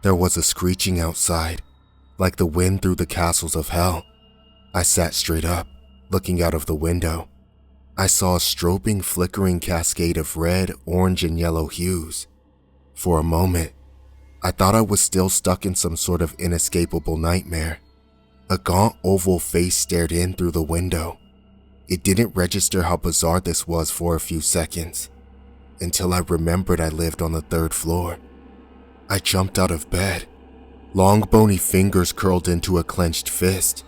There was a screeching outside, like the wind through the castles of hell. I sat straight up, looking out of the window. I saw a strobing, flickering cascade of red, orange, and yellow hues. For a moment, I thought I was still stuck in some sort of inescapable nightmare. A gaunt oval face stared in through the window. It didn't register how bizarre this was for a few seconds, until I remembered I lived on the 3rd floor. I jumped out of bed. Long bony fingers curled into a clenched fist,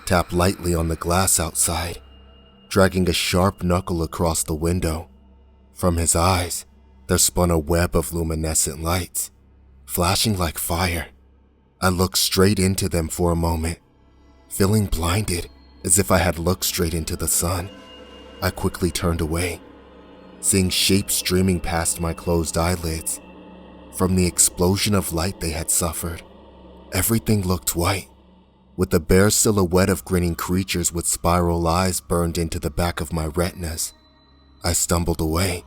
tapped lightly on the glass outside, dragging a sharp knuckle across the window. From his eyes, there spun a web of luminescent lights, flashing like fire. I looked straight into them for a moment, feeling blinded as if I had looked straight into the sun. I quickly turned away, seeing shapes streaming past my closed eyelids. From the explosion of light they had suffered, everything looked white, with the bare silhouette of grinning creatures with spiral eyes burned into the back of my retinas. I stumbled away,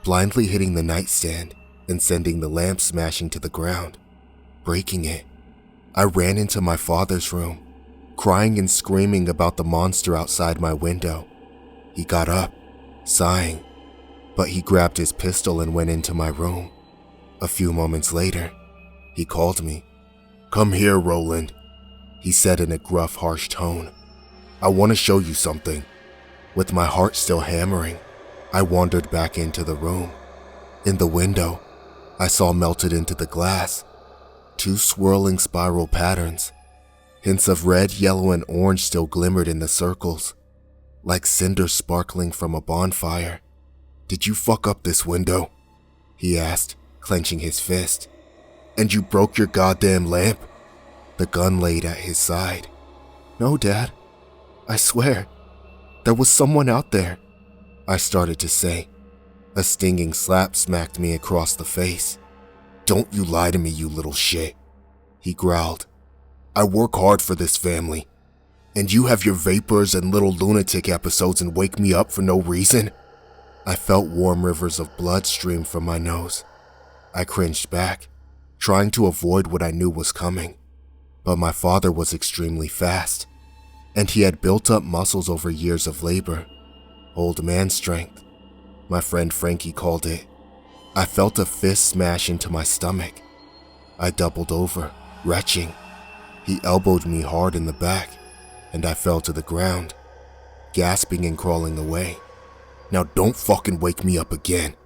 blindly hitting the nightstand and sending the lamp smashing to the ground, breaking it. I ran into my father's room, crying and screaming about the monster outside my window. He got up, sighing, but he grabbed his pistol and went into my room. A few moments later, he called me. "Come here, Roland," he said in a gruff, harsh tone. "I want to show you something." With my heart still hammering, I wandered back into the room. In the window, I saw melted into the glass 2 swirling spiral patterns. Hints of red, yellow, and orange still glimmered in the circles, like cinders sparkling from a bonfire. "Did you fuck up this window?" he asked, clenching his fist. "And you broke your goddamn lamp?" The gun laid at his side. "No, Dad. I swear. There was someone out there," I started to say. A stinging slap smacked me across the face. "Don't you lie to me, you little shit," he growled. "I work hard for this family, and you have your vapors and little lunatic episodes and wake me up for no reason?" I felt warm rivers of blood stream from my nose. I cringed back, trying to avoid what I knew was coming. But my father was extremely fast, and he had built up muscles over years of labor. Old man strength, my friend Frankie called it. I felt a fist smash into my stomach. I doubled over, retching. He elbowed me hard in the back, and I fell to the ground, gasping and crawling away. "Now don't fucking wake me up again,"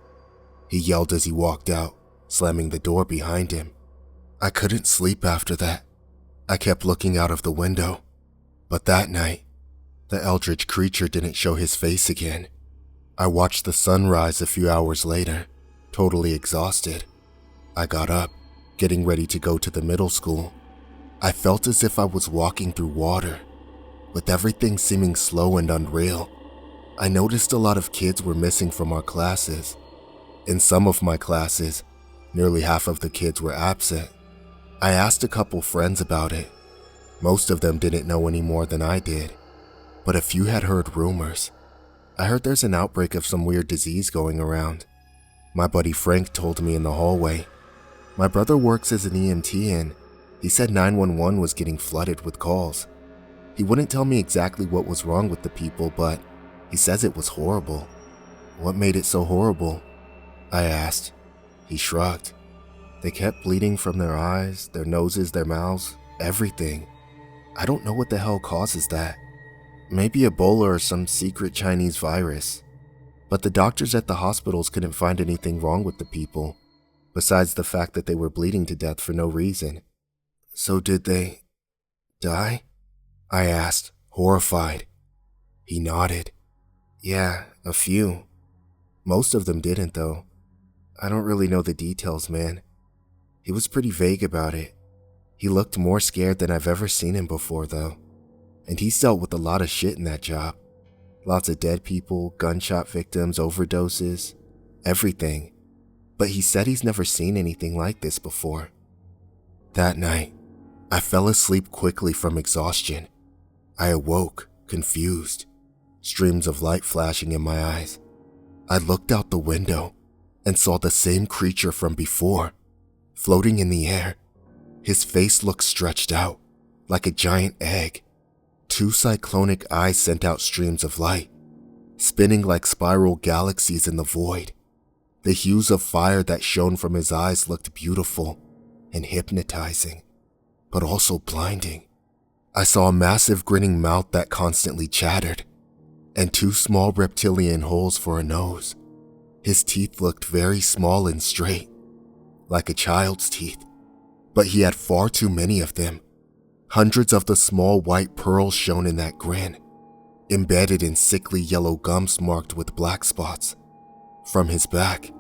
he yelled as he walked out, slamming the door behind him. I couldn't sleep after that. I kept looking out of the window, but that night, the eldritch creature didn't show his face again. I watched the sun rise a few hours later, totally exhausted. I got up, getting ready to go to the middle school. I felt as if I was walking through water, with everything seeming slow and unreal. I noticed a lot of kids were missing from our classes. In some of my classes, nearly half of the kids were absent. I asked a couple friends about it. Most of them didn't know any more than I did, but a few had heard rumors. I heard there's an outbreak of some weird disease going around. My buddy Frank told me in the hallway. My brother works as an EMT and he said 911 was getting flooded with calls. He wouldn't tell me exactly what was wrong with the people, but he says it was horrible. "What made it so horrible?" I asked. He shrugged. "They kept bleeding from their eyes, their noses, their mouths, everything. I don't know what the hell causes that. Maybe Ebola or some secret Chinese virus. But the doctors at the hospitals couldn't find anything wrong with the people, besides the fact that they were bleeding to death for no reason." "So did they die?" I asked, horrified. He nodded. "Yeah, a few. Most of them didn't, though. I don't really know the details, man." He was pretty vague about it. He looked more scared than I've ever seen him before, though. And he's dealt with a lot of shit in that job. Lots of dead people, gunshot victims, overdoses, everything. But he said he's never seen anything like this before. That night, I fell asleep quickly from exhaustion. I awoke, confused, streams of light flashing in my eyes. I looked out the window and saw the same creature from before, Floating in the air, his face looked stretched out, like a giant egg. 2 cyclonic eyes sent out streams of light, spinning like spiral galaxies in the void. The hues of fire that shone from his eyes looked beautiful and hypnotizing, but also blinding. I saw a massive grinning mouth that constantly chattered, and 2 small reptilian holes for a nose. His teeth looked very small and straight, like a child's teeth, but he had far too many of them. Hundreds of the small white pearls shone in that grin, embedded in sickly yellow gums marked with black spots. From his back,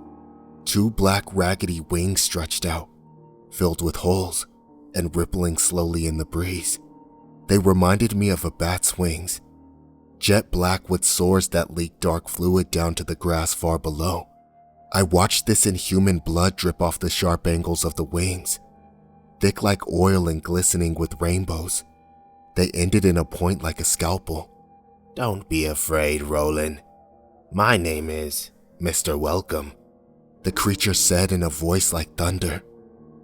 2 black raggedy wings stretched out, filled with holes and rippling slowly in the breeze. They reminded me of a bat's wings, jet black with sores that leaked dark fluid down to the grass far below. I watched this inhuman blood drip off the sharp angles of the wings, thick like oil and glistening with rainbows. They ended in a point like a scalpel. "Don't be afraid, Roland. My name is Mr. Welcome," the creature said in a voice like thunder.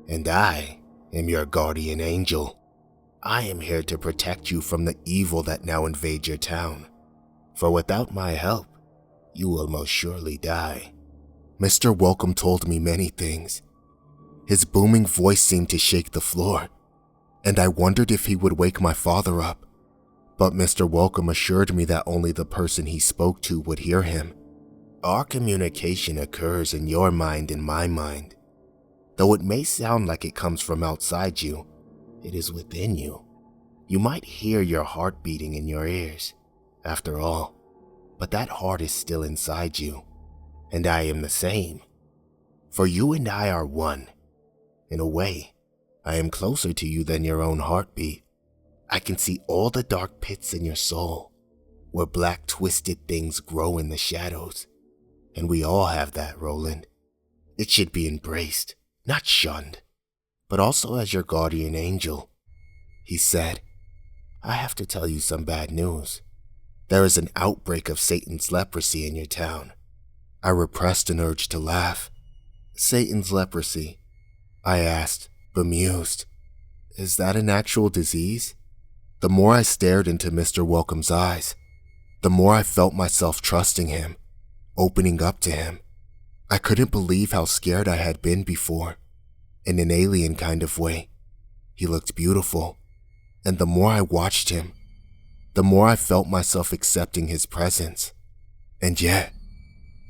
"And I am your guardian angel. I am here to protect you from the evil that now invades your town. For without my help, you will most surely die." Mr. Welcome told me many things. His booming voice seemed to shake the floor, and I wondered if he would wake my father up. But Mr. Welcome assured me that only the person he spoke to would hear him. "Our communication occurs in your mind and my mind. Though it may sound like it comes from outside you, it is within you. You might hear your heart beating in your ears, after all, but that heart is still inside you, and I am the same. For you and I are one. In a way, I am closer to you than your own heartbeat. I can see all the dark pits in your soul, where black twisted things grow in the shadows. And we all have that, Roland. It should be embraced, not shunned, but also as your guardian angel." He said, "I have to tell you some bad news. There is an outbreak of Satan's leprosy in your town." I repressed an urge to laugh. "Satan's leprosy?" I asked, bemused. "Is that an actual disease?" The more I stared into Mr. Welcome's eyes, the more I felt myself trusting him, opening up to him. I couldn't believe how scared I had been before, in an alien kind of way. He looked beautiful, and the more I watched him, the more I felt myself accepting his presence. And yet,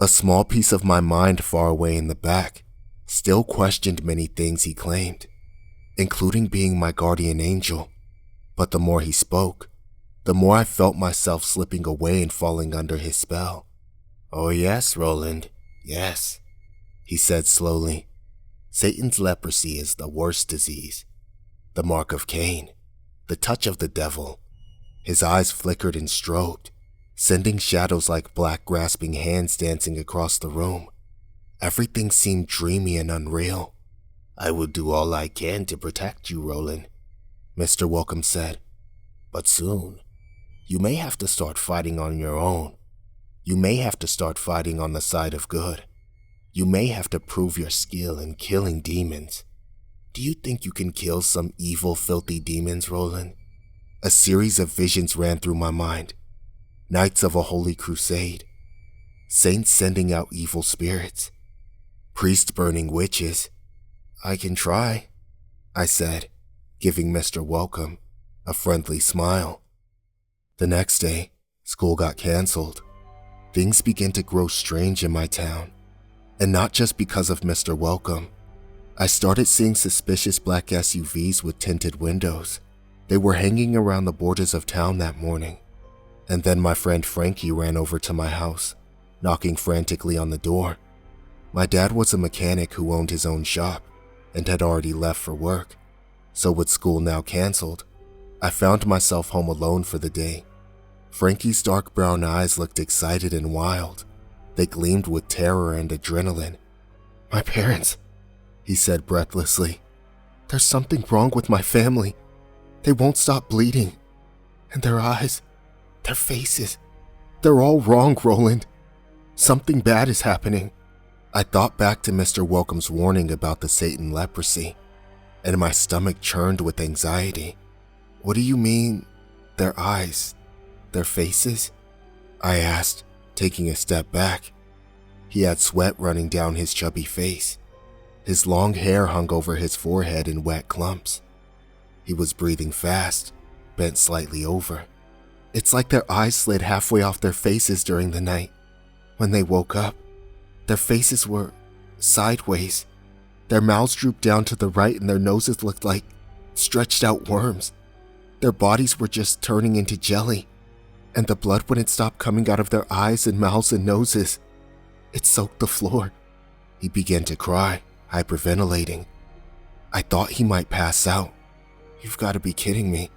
a small piece of my mind far away in the back still questioned many things he claimed, including being my guardian angel. But the more he spoke, the more I felt myself slipping away and falling under his spell. "Oh yes, Roland, yes," he said slowly. "Satan's leprosy is the worst disease. The mark of Cain, the touch of the devil." His eyes flickered and strobed, sending shadows like black grasping hands dancing across the room. Everything seemed dreamy and unreal. "I will do all I can to protect you, Roland," Mr. Welcome said. "But soon, you may have to start fighting on your own. You may have to start fighting on the side of good. You may have to prove your skill in killing demons. Do you think you can kill some evil, filthy demons, Roland?" A series of visions ran through my mind. Nights of a holy crusade, saints sending out evil spirits, priests burning witches. "I can try," I said, giving Mr. Welcome a friendly smile. The next day, school got canceled. Things began to grow strange in my town, and not just because of Mr. Welcome. I started seeing suspicious black SUVs with tinted windows. They were hanging around the borders of town that morning. And then my friend Frankie ran over to my house, knocking frantically on the door. My dad was a mechanic who owned his own shop and had already left for work. So with school now canceled, I found myself home alone for the day. Frankie's dark brown eyes looked excited and wild. They gleamed with terror and adrenaline. "My parents," he said breathlessly. "There's something wrong with my family. They won't stop bleeding. And their eyes, their faces, they're all wrong, Roland. Something bad is happening." I thought back to Mr. Welcome's warning about the Satan leprosy, and my stomach churned with anxiety. What do you mean, their eyes, their faces? I asked, taking a step back. He had sweat running down his chubby face. His long hair hung over his forehead in wet clumps. He was breathing fast, bent slightly over. It's like their eyes slid halfway off their faces during the night. When they woke up, their faces were sideways. Their mouths drooped down to the right and their noses looked like stretched out worms. Their bodies were just turning into jelly, and the blood wouldn't stop coming out of their eyes and mouths and noses. It soaked the floor. He began to cry, hyperventilating. I thought he might pass out. You've got to be kidding me.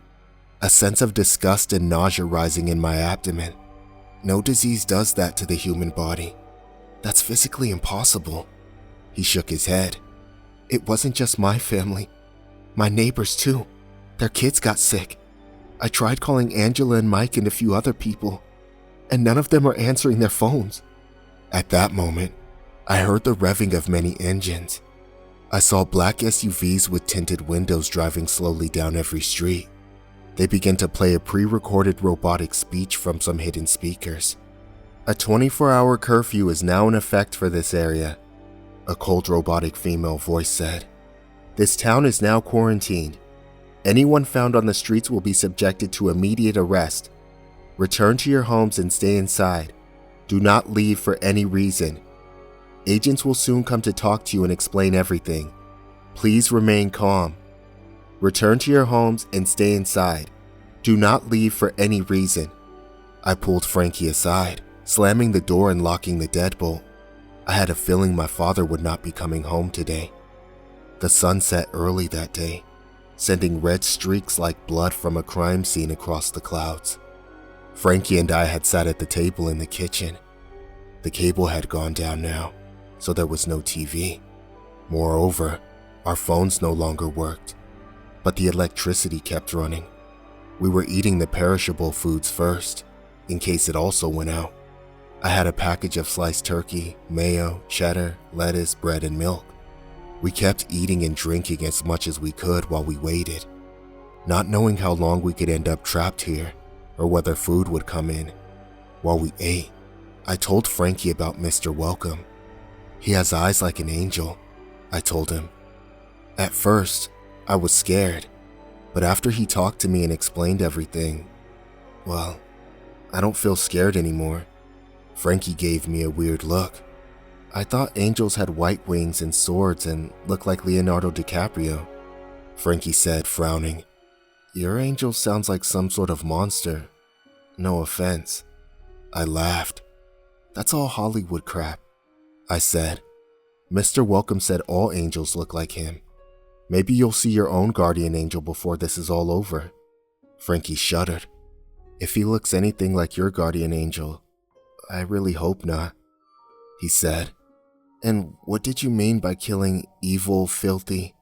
A sense of disgust and nausea rising in my abdomen. No disease does that to the human body. That's physically impossible. He shook his head. It wasn't just my family. My neighbors too. Their kids got sick. I tried calling Angela and Mike and a few other people, and none of them are answering their phones. At that moment, I heard the revving of many engines. I saw black SUVs with tinted windows driving slowly down every street. They began to play a pre-recorded robotic speech from some hidden speakers. A 24-hour curfew is now in effect for this area, a cold robotic female voice said. This town is now quarantined. Anyone found on the streets will be subjected to immediate arrest. Return to your homes and stay inside. Do not leave for any reason. Agents will soon come to talk to you and explain everything. Please remain calm. Return to your homes and stay inside. Do not leave for any reason. I pulled Frankie aside, slamming the door and locking the deadbolt. I had a feeling my father would not be coming home today. The sun set early that day, sending red streaks like blood from a crime scene across the clouds. Frankie and I had sat at the table in the kitchen. The cable had gone down now, so there was no TV. Moreover, our phones no longer worked, but the electricity kept running. We were eating the perishable foods first, in case it also went out. I had a package of sliced turkey, mayo, cheddar, lettuce, bread, and milk. We kept eating and drinking as much as we could while we waited, not knowing how long we could end up trapped here or whether food would come in. While we ate, I told Frankie about Mr. Welcome. He has eyes like an angel, I told him. At first, I was scared, but after he talked to me and explained everything, well, I don't feel scared anymore. Frankie gave me a weird look. I thought angels had white wings and swords and looked like Leonardo DiCaprio. Frankie said, frowning. Your angel sounds like some sort of monster. No offense. I laughed. That's all Hollywood crap, I said. Mr. Welcome said all angels look like him. Maybe you'll see your own guardian angel before this is all over. Frankie shuddered. If he looks anything like your guardian angel, I really hope not, he said. And what did you mean by killing evil, filthy?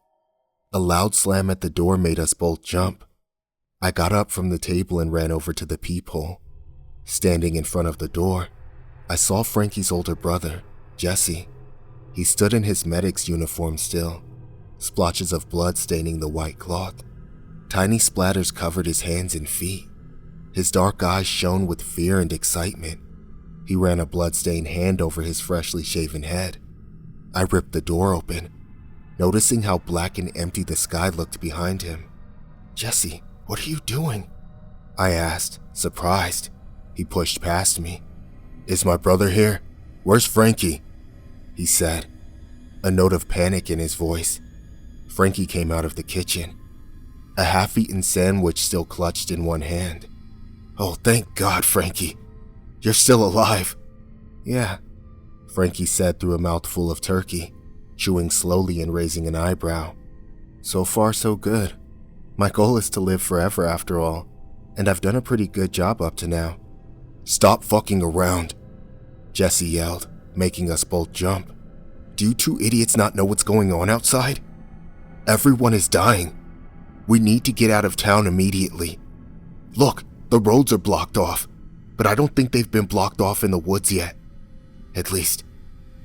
A loud slam at the door made us both jump. I got up from the table and ran over to the peephole. Standing in front of the door, I saw Frankie's older brother, Jesse. He stood in his medic's uniform still, splotches of blood staining the white cloth. Tiny splatters covered his hands and feet. His dark eyes shone with fear and excitement. He ran a blood-stained hand over his freshly shaven head. I ripped the door open, noticing how black and empty the sky looked behind him. Jesse, what are you doing? I asked, surprised. He pushed past me. Is my brother here? Where's Frankie? He said, a note of panic in his voice. Frankie came out of the kitchen, a half-eaten sandwich still clutched in one hand. Oh, thank God, Frankie. You're still alive. Yeah, Frankie said through a mouthful of turkey, chewing slowly and raising an eyebrow. So far, so good. My goal is to live forever after all, and I've done a pretty good job up to now. Stop fucking around, Jesse yelled, making us both jump. Do you two idiots not know what's going on outside? Everyone is dying. We need to get out of town immediately. Look, the roads are blocked off, but I don't think they've been blocked off in the woods yet. At least,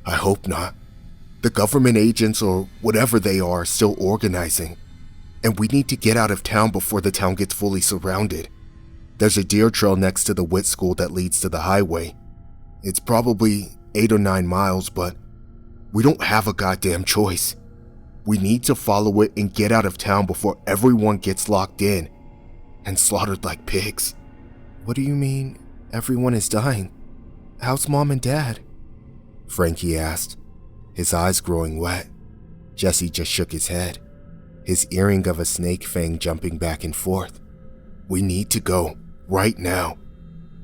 I hope not. The government agents or whatever they are still organizing, and we need to get out of town before the town gets fully surrounded. There's a deer trail next to the Witt School that leads to the highway. It's probably 8 or 9 miles, but we don't have a goddamn choice. We need to follow it and get out of town before everyone gets locked in and slaughtered like pigs. What do you mean, everyone is dying? How's Mom and Dad? Frankie asked, his eyes growing wet. Jesse just shook his head, his earring of a snake fang jumping back and forth. We need to go, right now.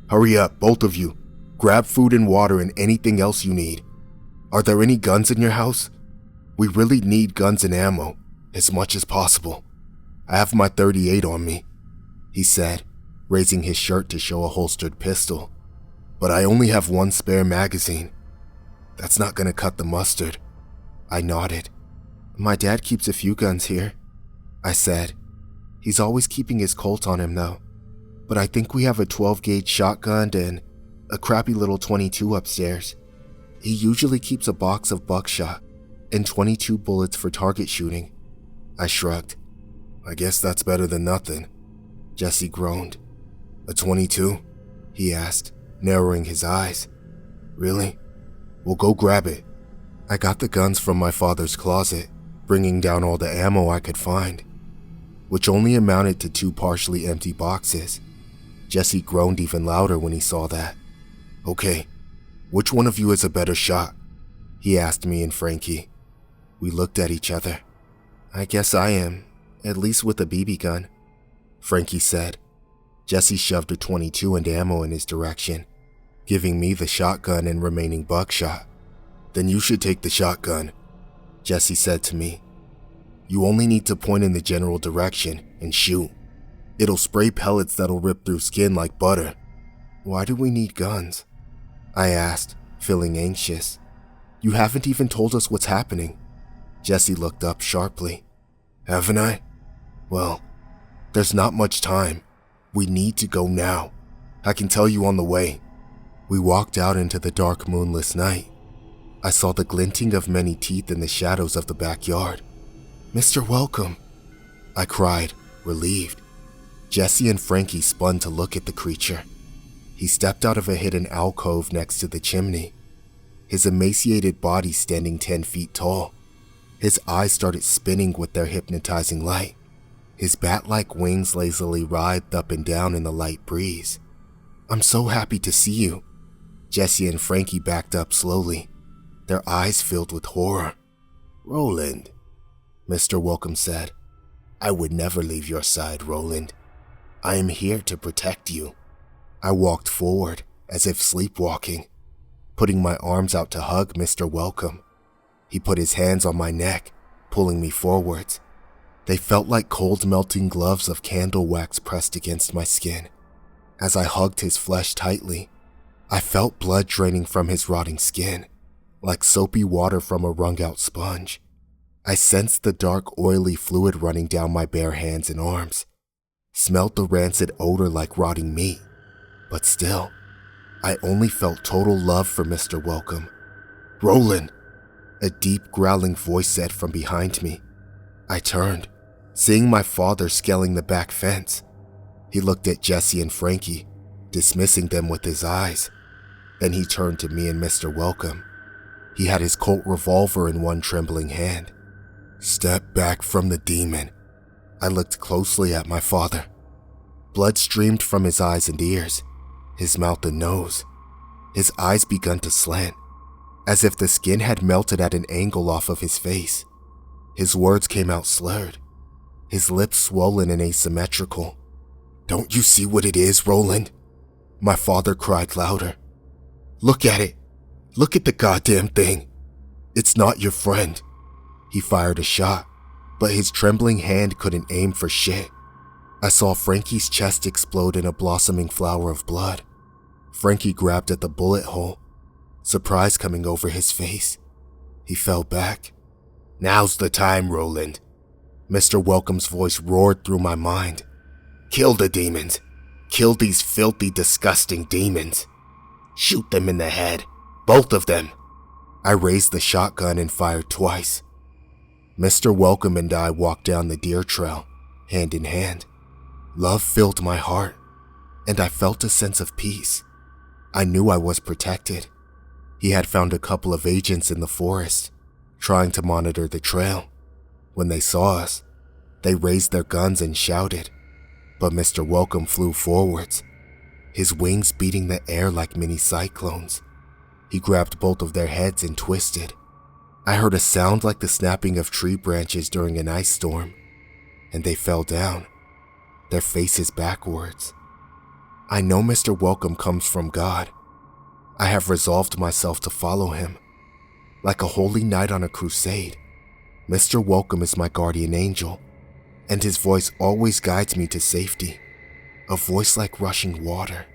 Hurry up, both of you. Grab food and water and anything else you need. Are there any guns in your house? We really need guns and ammo, as much as possible. I have my .38 on me, he said, raising his shirt to show a holstered pistol. But I only have one spare magazine. That's not gonna cut the mustard. I nodded. My dad keeps a few guns here, I said. He's always keeping his Colt on him though. But I think we have a 12-gauge shotgun and a crappy little .22 upstairs. He usually keeps a box of buckshot and 22 bullets for target shooting. I shrugged. I guess that's better than nothing. Jesse groaned. A .22? He asked, narrowing his eyes. Really? Well, go grab it. I got the guns from my father's closet, bringing down all the ammo I could find, which only amounted to 2 partially empty boxes. Jesse groaned even louder when he saw that. Okay, which one of you is a better shot? He asked me and Frankie. We looked at each other. I guess I am, at least with a BB gun, Frankie said. Jesse shoved a .22 and ammo in his direction, giving me the shotgun and remaining buckshot. Then you should take the shotgun, Jesse said to me. You only need to point in the general direction and shoot. It'll spray pellets that'll rip through skin like butter. Why do we need guns? I asked, feeling anxious. You haven't even told us what's happening. Jesse looked up sharply. Haven't I? Well, there's not much time. We need to go now. I can tell you on the way. We walked out into the dark, moonless night. I saw the glinting of many teeth in the shadows of the backyard. Mr. Welcome, I cried, relieved. Jesse and Frankie spun to look at the creature. He stepped out of a hidden alcove next to the chimney, his emaciated body standing 10 feet tall. His eyes started spinning with their hypnotizing light. His bat-like wings lazily writhed up and down in the light breeze. I'm so happy to see you. Jesse and Frankie backed up slowly, their eyes filled with horror. Roland, Mr. Welcome said. I would never leave your side, Roland. I am here to protect you. I walked forward, as if sleepwalking, putting my arms out to hug Mr. Welcome. He put his hands on my neck, pulling me forwards. They felt like cold melting gloves of candle wax pressed against my skin. As I hugged his flesh tightly, I felt blood draining from his rotting skin, like soapy water from a wrung-out sponge. I sensed the dark, oily fluid running down my bare hands and arms, smelled the rancid odor like rotting meat. But still, I only felt total love for Mr. Welcome. Roland, a deep, growling voice said from behind me. I turned, seeing my father scaling the back fence. He looked at Jesse and Frankie, dismissing them with his eyes. Then he turned to me and Mr. Welcome. He had his Colt revolver in one trembling hand. Step back from the demon. I looked closely at my father. Blood streamed from his eyes and ears, his mouth and nose. His eyes began to slant, as if the skin had melted at an angle off of his face. His words came out slurred, his lips swollen and asymmetrical. Don't you see what it is, Roland? My father cried louder. Look at it. Look at the goddamn thing. It's not your friend. He fired a shot, but his trembling hand couldn't aim for shit. I saw Frankie's chest explode in a blossoming flower of blood. Frankie grabbed at the bullet hole, surprise coming over his face. He fell back. Now's the time, Roland. Mr. Welcome's voice roared through my mind. Kill the demons. Kill these filthy, disgusting demons. Shoot them in the head. Both of them. I raised the shotgun and fired twice. Mr. Welcome and I walked down the deer trail, hand in hand. Love filled my heart, and I felt a sense of peace. I knew I was protected. He had found a couple of agents in the forest, trying to monitor the trail. When they saw us, they raised their guns and shouted, but Mr. Welcome flew forwards, his wings beating the air like mini cyclones. He grabbed both of their heads and twisted. I heard a sound like the snapping of tree branches during an ice storm, and they fell down, their faces backwards. I know Mr. Welcome comes from God. I have resolved myself to follow him. Like a holy knight on a crusade, Mr. Welcome is my guardian angel, and his voice always guides me to safety, a voice like rushing water.